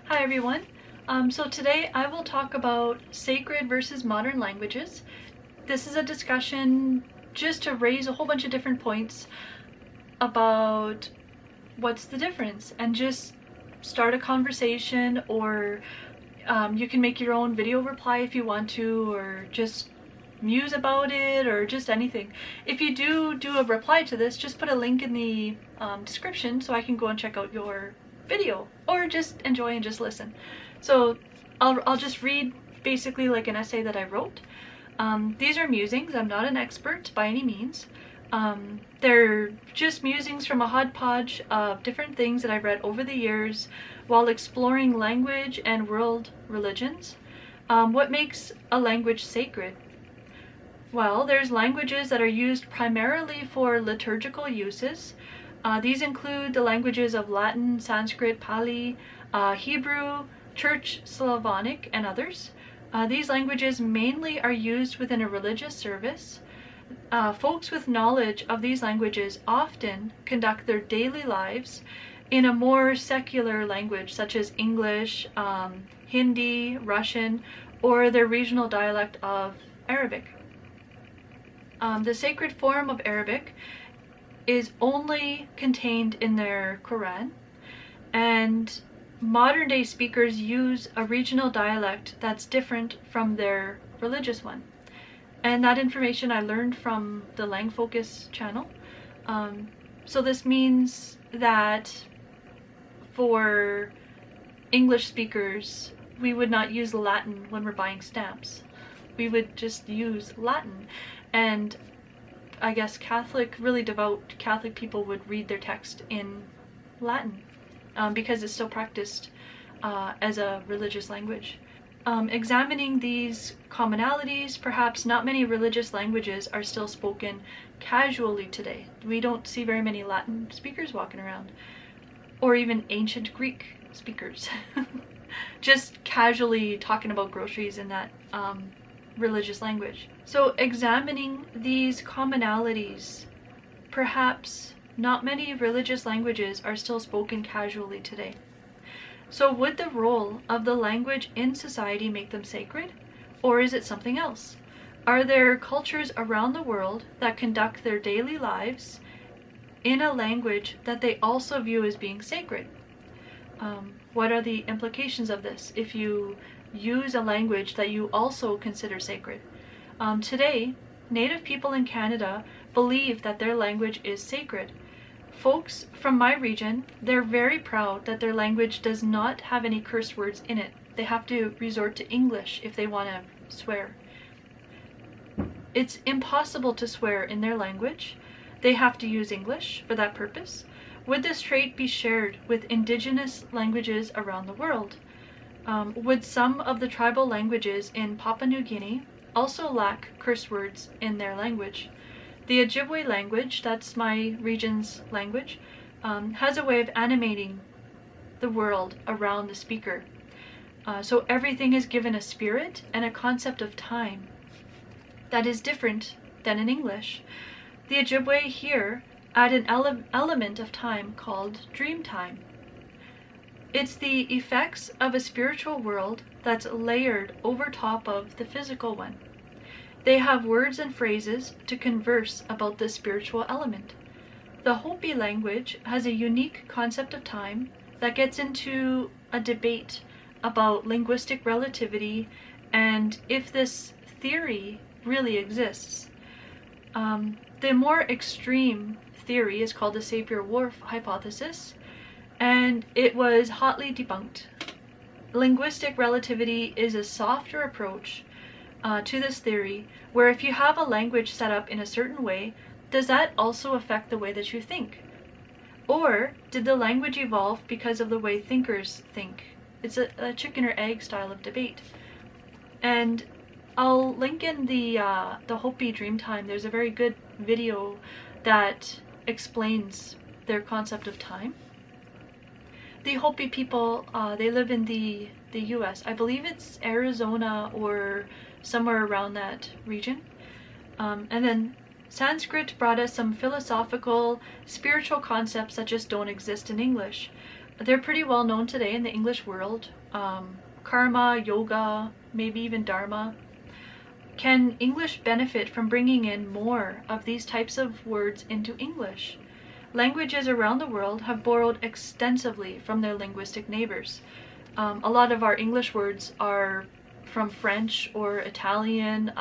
Hi everyone. So today I will talk about sacred versus modern languages. This is a discussion just to raise a whole bunch of different points about what's the difference and just start a conversation, or you can make your own video reply if you want to, or just muse about it, or just anything. If you do a reply to this, just put a link in the description so I can go and check out your video, or just enjoy and just listen. So I'll just read basically like an essay that I wrote. These are musings. I'm not an expert by any means. They're just musings from a hodgepodge of different things that I've read over the years while exploring language and world religions. What makes a language sacred? Well, there's languages that are used primarily for liturgical uses. These include the languages of Latin, Sanskrit, Pali, Hebrew, Church Slavonic, and others. These languages mainly are used within a religious service. Folks with knowledge of these languages often conduct their daily lives in a more secular language, such as English, Hindi, Russian, or their regional dialect of Arabic. The sacred form of Arabic is only contained in their Quran, and modern day speakers use a regional dialect that's different from their religious one. And that information I learned from the Lang Focus channel. So this means that for English speakers, we would not use Latin when we're buying stamps. We would just use Latin. And I guess really devout Catholic people would read their text in Latin because it's still practiced as a religious language. Examining these commonalities, perhaps not many religious languages are still spoken casually today. We don't see very many Latin speakers walking around, or even ancient Greek speakers, just casually talking about groceries in that religious language. So examining these commonalities, perhaps not many religious languages are still spoken casually today. So would the role of the language in society make them sacred, or is it something else? Are there cultures around the world that conduct their daily lives in a language that they also view as being sacred? What are the implications of this if you use a language that you also consider sacred? Today, Native people in Canada believe that their language is sacred. Folks from my region, they're very proud that their language does not have any curse words in it. They have to resort to English if they want to swear. It's impossible to swear in their language. They have to use English for that purpose. Would this trait be shared with indigenous languages around the world? Would some of the tribal languages in Papua New Guinea also lack curse words in their language? The Ojibwe language, that's my region's language, has a way of animating the world around the speaker. So everything is given a spirit and a concept of time that is different than in English. The Ojibwe here add an element of time called Dreamtime. It's the effects of a spiritual world that's layered over top of the physical one. They have words and phrases to converse about this spiritual element. The Hopi language has a unique concept of time that gets into a debate about linguistic relativity and if this theory really exists. The more extreme theory is called the Sapir-Whorf hypothesis, and it was hotly debunked. Linguistic relativity is a softer approach to this theory, where if you have a language set up in a certain way, does that also affect the way that you think? Or did the language evolve because of the way thinkers think? It's a chicken or egg style of debate. And I'll link in the Hopi Dreamtime. There's a very good video that explains their concept of time. The Hopi people, they live in the US. I believe it's Arizona or somewhere around that region. And then Sanskrit brought us some philosophical, spiritual concepts that just don't exist in English. They're pretty well known today in the English world. Karma, yoga, maybe even dharma. Can English benefit from bringing in more of these types of words into English? Languages around the world have borrowed extensively from their linguistic neighbors. A lot of our English words are from French or Italian,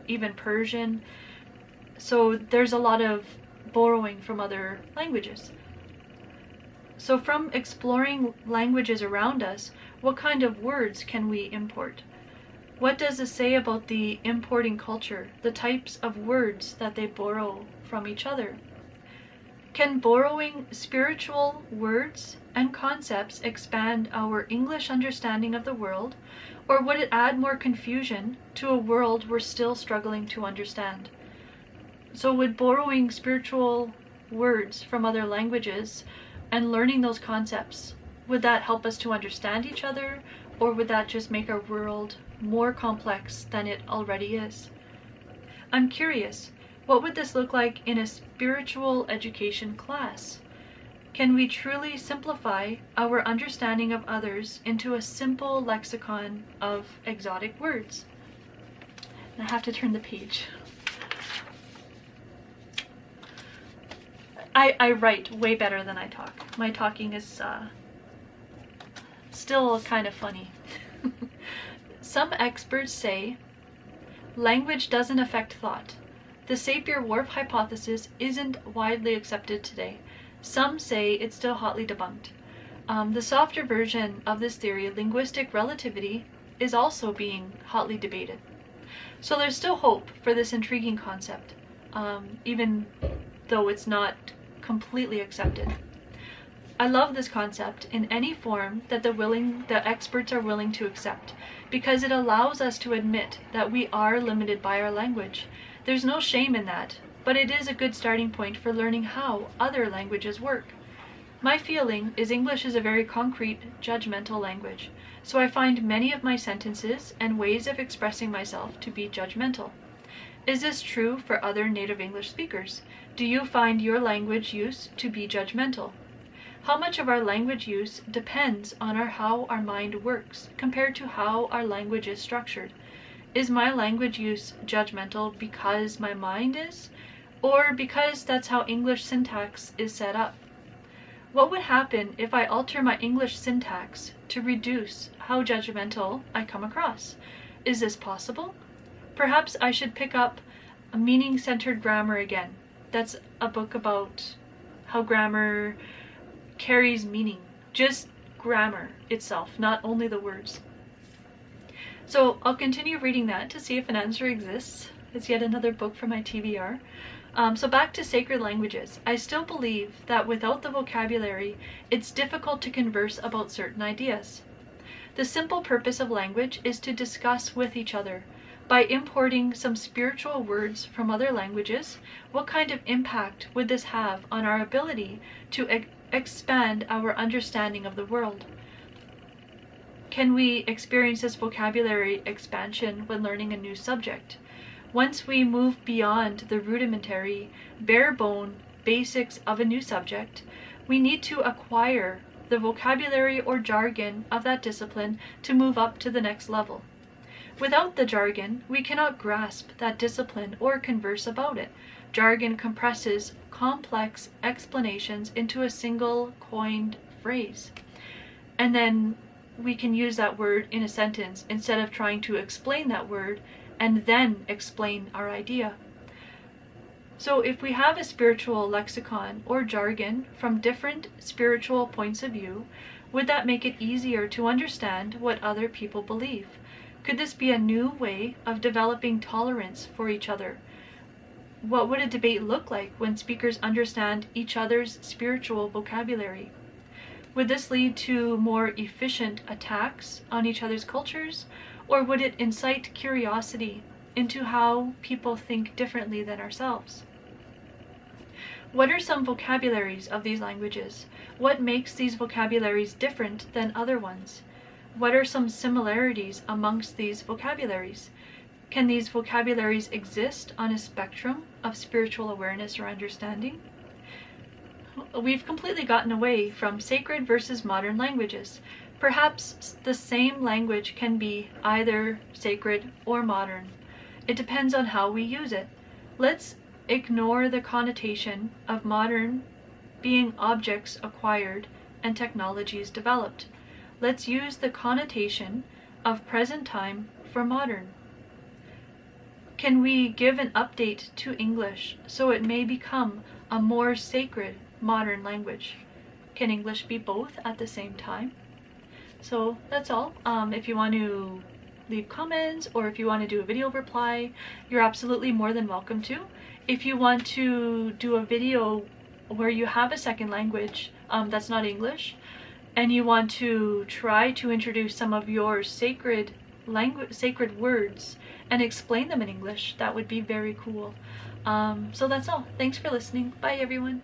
even Persian. So there's a lot of borrowing from other languages. So from exploring languages around us, what kind of words can we import? What does this say about the importing culture, the types of words that they borrow from each other? Can borrowing spiritual words and concepts expand our English understanding of the world, or would it add more confusion to a world we're still struggling to understand? So would borrowing spiritual words from other languages and learning those concepts, would that help us to understand each other, or would that just make our world more complex than it already is? I'm curious, what would this look like in a spiritual education class? Can we truly simplify our understanding of others into a simple lexicon of exotic words? And I have to turn the page. I write way better than I talk. My talking is still kind of funny. Some experts say language doesn't affect thought. The Sapir-Whorf hypothesis isn't widely accepted today. Some say it's still hotly debunked. The softer version of this theory, linguistic relativity, is also being hotly debated. So there's still hope for this intriguing concept, even though it's not completely accepted. I love this concept in any form that the experts are willing to accept, because it allows us to admit that we are limited by our language. There's no shame in that, but it is a good starting point for learning how other languages work. My feeling is English is a very concrete, judgmental language, so I find many of my sentences and ways of expressing myself to be judgmental. Is this true for other native English speakers? Do you find your language use to be judgmental? How much of our language use depends on how our mind works compared to how our language is structured? Is my language use judgmental because my mind is, or because that's how English syntax is set up? What would happen if I alter my English syntax to reduce how judgmental I come across? Is this possible? Perhaps I should pick up a meaning-centered grammar again. That's a book about how grammar carries meaning, just grammar itself, not only the words. So I'll continue reading that to see if an answer exists. It's yet another book from my TBR. So back to sacred languages. I still believe that without the vocabulary, it's difficult to converse about certain ideas. The simple purpose of language is to discuss with each other. By importing some spiritual words from other languages, what kind of impact would this have on our ability to expand our understanding of the world? Can we experience this vocabulary expansion when learning a new subject? Once we move beyond the rudimentary, bare-bone basics of a new subject, we need to acquire the vocabulary or jargon of that discipline to move up to the next level. Without the jargon, we cannot grasp that discipline or converse about it. Jargon compresses complex explanations into a single coined phrase. And then we can use that word in a sentence instead of trying to explain that word and then explain our idea. So if we have a spiritual lexicon or jargon from different spiritual points of view, would that make it easier to understand what other people believe? Could this be a new way of developing tolerance for each other? What would a debate look like when speakers understand each other's spiritual vocabulary? Would this lead to more efficient attacks on each other's cultures, or would it incite curiosity into how people think differently than ourselves? What are some vocabularies of these languages? What makes these vocabularies different than other ones? What are some similarities amongst these vocabularies? Can these vocabularies exist on a spectrum of spiritual awareness or understanding? we've completely gotten away from sacred versus modern languages. Perhaps the same language can be either sacred or modern. It depends on how we use it. Let's ignore the connotation of modern being objects acquired and technologies developed. Let's use the connotation of present time for modern. Can we give an update to English so it may become a more sacred modern language? Can English be both at the same time? So that's all. If you want to leave comments or if you want to do a video reply, you're absolutely more than welcome to. If you want to do a video where you have a second language that's not English, and you want to try to introduce some of your sacred words and explain them in English, that would be very cool. So that's all. Thanks for listening. Bye everyone.